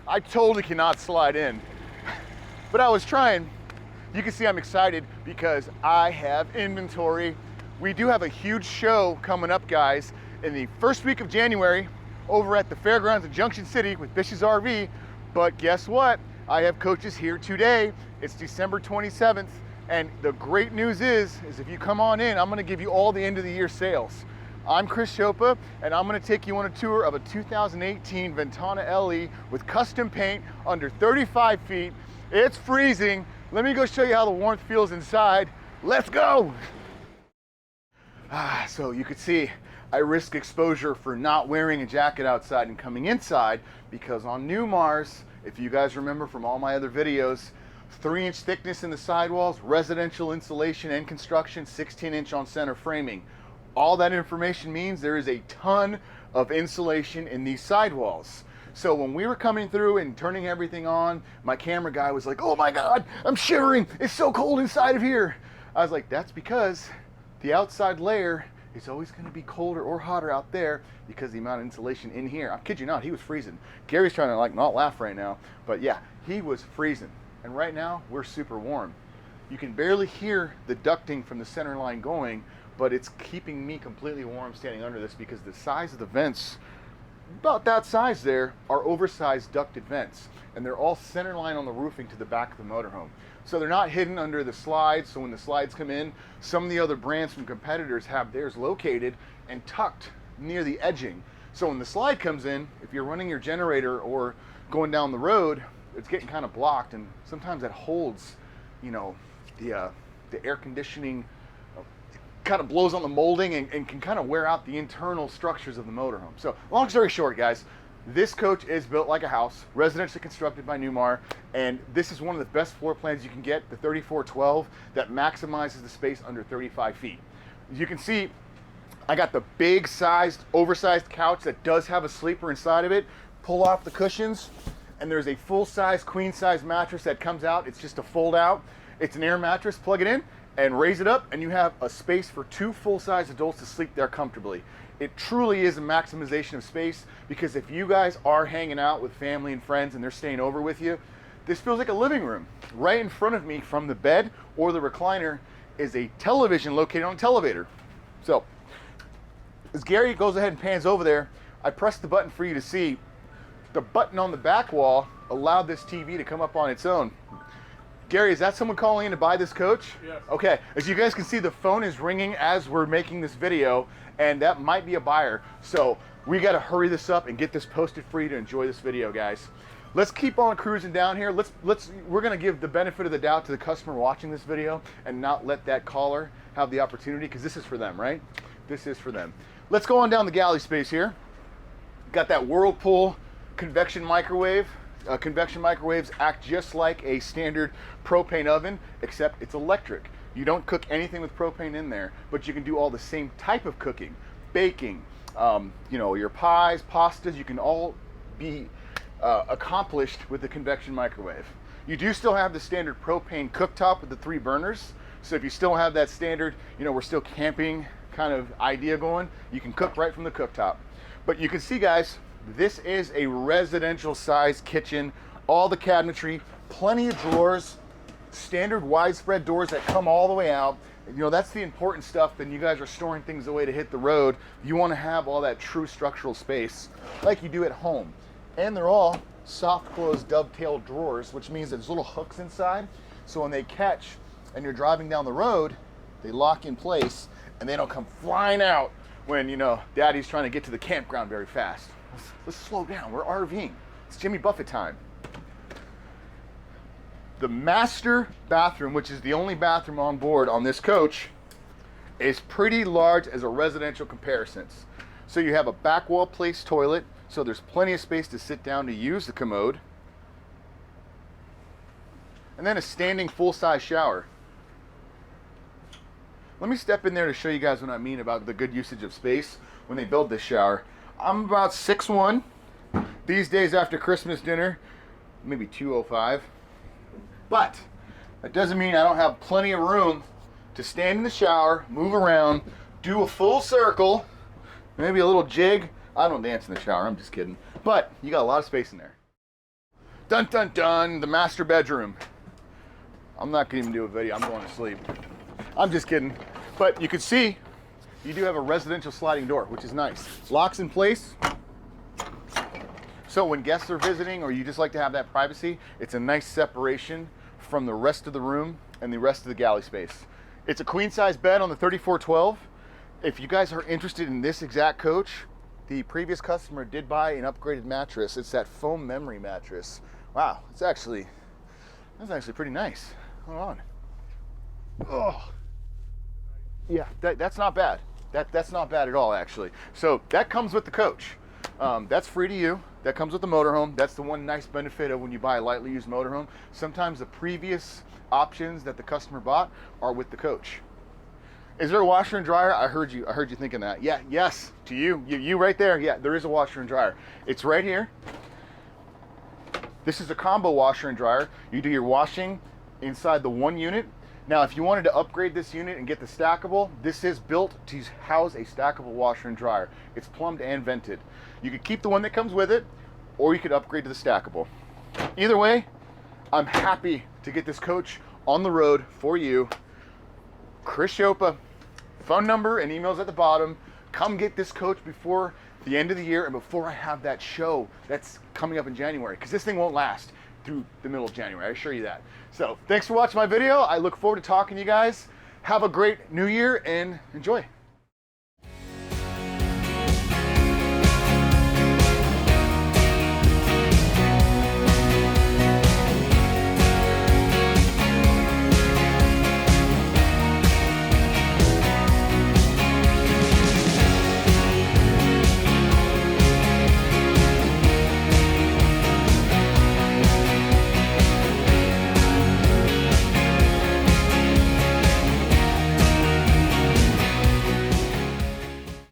I totally cannot slide in, but I was trying. You can see I'm excited because I have inventory. We do have a huge show coming up, guys, in the first week of January over at the fairgrounds in Junction City with BISH'S RV. But guess what? I have coaches here today. It's December 27th. And the great news is if you come on in, I'm gonna give you all the end of the year sales. I'm CSzopa, and I'm gonna take you on a tour of a 2018 Ventana LE with custom paint under 35 feet. It's freezing. Let me go show you how the warmth feels inside. Let's go. So you could see I risk exposure for not wearing a jacket outside and coming inside because on Newmar's, if you guys remember from all my other videos, 3-inch thickness in the sidewalls, residential insulation and construction, 16-inch on center framing. All that information means there is a ton of insulation in these sidewalls. So when we were coming through and turning everything on, my camera guy was like, oh my God, I'm shivering. It's so cold inside of here. I was like, that's because the outside layer is always gonna be colder or hotter out there because the amount of insulation in here. I kid you not, he was freezing. Gary's trying to like not laugh right now, but yeah, he was freezing. And right now, we're super warm. You can barely hear the ducting from the center line going, but it's keeping me completely warm standing under this because the size of the vents, about that size there, are oversized ducted vents. And they're all center line on the roofing to the back of the motorhome. So they're not hidden under the slides, so when the slides come in, some of the other brands from competitors have theirs located and tucked near the edging. So when the slide comes in, if you're running your generator or going down the road, it's getting kind of blocked, and sometimes that holds, you know, the air conditioning, kind of blows on the molding and can kind of wear out the internal structures of the motorhome. So long story short, guys, this coach is built like a house, residentially constructed by Newmar, and this is one of the best floor plans you can get, the 3412, that maximizes the space under 35 feet. As you can see, I got the big sized, oversized couch that does have a sleeper inside of it. Pull off the cushions, and there's a full-size, queen-size mattress that comes out. It's just a fold-out. It's an air mattress. Plug it in and raise it up, and you have a space for 2 full-size adults to sleep there comfortably. It truly is a maximization of space because if you guys are hanging out with family and friends and they're staying over with you, this feels like a living room. Right in front of me from the bed or the recliner is a television located on a televator. So as Gary goes ahead and pans over there, I press the button for you to see. The button on the back wall allowed this TV to come up on its own. Gary, is that someone calling in to buy this coach? Yes. Okay, as you guys can see, the phone is ringing as we're making this video, and that might be a buyer. So we gotta hurry this up and get this posted for you to enjoy this video, guys. Let's keep on cruising down here. We're gonna give the benefit of the doubt to the customer watching this video and not let that caller have the opportunity, because this is for them, right? This is for them. Let's go on down the galley space here. Got that Whirlpool convection microwave. Convection microwaves act just like a standard propane oven, except it's electric. You don't cook anything with propane in there, but you can do all the same type of cooking. Baking, you know, your pies, pastas, you can all be accomplished with the convection microwave. You do still have the standard propane cooktop with the 3 burners, so if you still have that standard, you know, we're still camping kind of idea going, you can cook right from the cooktop. But you can see, guys, this is a residential size kitchen, all the cabinetry, plenty of drawers, standard widespread doors that come all the way out. You know, that's the important stuff. Then you guys are storing things away to hit the road. You want to have all that true structural space like you do at home. And they're all soft close dovetail drawers, which means there's little hooks inside. So when they catch and you're driving down the road, they lock in place and they don't come flying out when, you know, daddy's trying to get to the campground very fast. Let's slow down, we're RVing. It's Jimmy Buffett time. The master bathroom, which is the only bathroom on board on this coach, is pretty large as a residential comparison. So you have a back wall placed toilet, so there's plenty of space to sit down to use the commode. And then a standing full-size shower. Let me step in there to show you guys what I mean about the good usage of space when they build this shower. I'm about 6'1". These days after Christmas dinner, maybe 205. But that doesn't mean I don't have plenty of room to stand in the shower, move around, do a full circle, maybe a little jig, I don't dance in the shower, I'm just kidding. But you got a lot of space in there. Dun dun dun, the master bedroom. I'm not gonna even do a video, I'm going to sleep. I'm just kidding. But you can see, you do have a residential sliding door, which is nice. Locks in place. So when guests are visiting or you just like to have that privacy, it's a nice separation from the rest of the room and the rest of the galley space. It's a queen size bed on the 3412. If you guys are interested in this exact coach, the previous customer did buy an upgraded mattress. It's that foam memory mattress. Wow, that's actually pretty nice. Hold on. Oh, yeah, that's not bad. That's not bad at all, actually. So that comes with the coach. That's free to you. That comes with the motorhome. That's the one nice benefit of when you buy a lightly used motorhome. Sometimes the previous options that the customer bought are with the coach. Is there a washer and dryer? I heard you thinking that. Yeah, yes, to you right there. Yeah, there is a washer and dryer. It's right here. This is a combo washer and dryer. You do your washing inside the one unit. Now, if you wanted to upgrade this unit and get the stackable, this is built to house a stackable washer and dryer. It's plumbed and vented. You could keep the one that comes with it, or you could upgrade to the stackable. Either way, I'm happy to get this coach on the road for you. CSzopa, phone number and emails at the bottom. Come get this coach before the end of the year and before I have that show that's coming up in January, because this thing won't last through the middle of January, I assure you that. So thanks for watching my video. I look forward to talking to you guys. Have a great new year and enjoy.